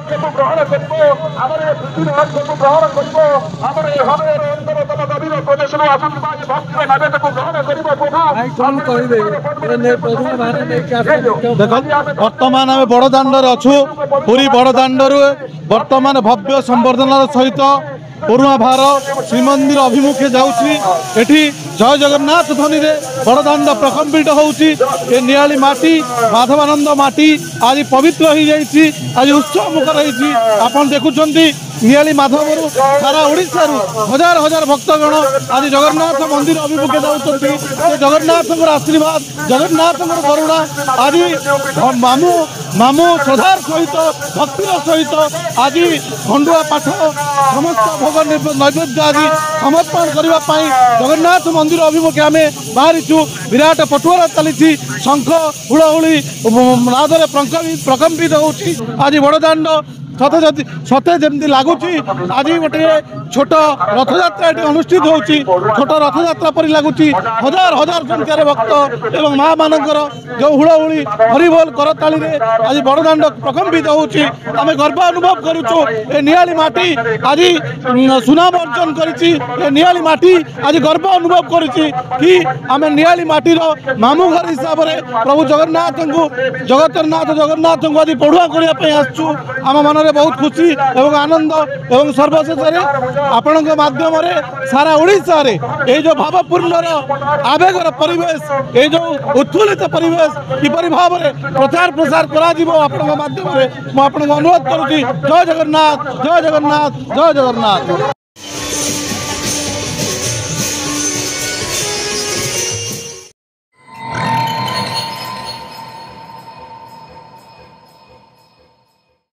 को ग्रहण बर्तमान आम बड़दाण्डर अच्छु पूरी बड़दाण्डर बर्तमान भव्य संवर्धनार सहित पुरुआ भार श्रीमंदिर अभिमुखे जाऊँगी जय जगन्नाथ ध्वनि बड़दाण्ड प्रकम्पित होउची ए नियाली माटी माधवानंद माटी आज पवित्र हो जाइए आज उत्सव मुखर होती आपन देखुंट नियाली माधवर सारा ओडिशा हजार हजार भक्तगण आज जगन्नाथ मंदिर अभिमुखे जाऊँगी जगन्नाथ आशीर्वाद जगन्नाथ करुणा आज मामू मामू श्रद्धार सहित भक्तिर सहित आज खंडुआ पाठ समस्त भोग नैवेद्य आज समर्पण करने जगन्नाथ मंदिर अभिमुखे आम बाहरीचु विराट पटुआर चली शंख हुलहुली नादरे प्रकम्पित होउची आज बड़दाण्ड सते जमी लगुच आज गोटे छोट रथयात्रा ये अनुष्ठित होची छोट रथयात्रा पर लगुच हजार हजार संख्यार भक्त एवं माँ मानकर जो हुलहुली हरिबोल करताली आज बड़दाण्ड प्रकम्पित होची आम गर्व अनुभव करुचु ए नियाली माटी आज सुनाम अर्जन करिछि ए नियाली माटी आज गर्व अनुभव करिछि कि आम नियाली माटीर मामू घर हिसाब से प्रभु जगन्नाथ को जगन्नाथ को आज पढ़ुआ करने आसचु आम मन बहुत खुशी एवं आनंद एवं सर्वशेष आपण माध्यम सारा ओडिशा रे ये जो भावपूर्ण आवेगर परिवेश ये जो उत्फुल्लित परिवेश किपरि भाव में प्रचार प्रसार करा माध्यम अनुरोध करुँगी जय जगन्नाथ जय जगन्नाथ जय जगन्नाथ।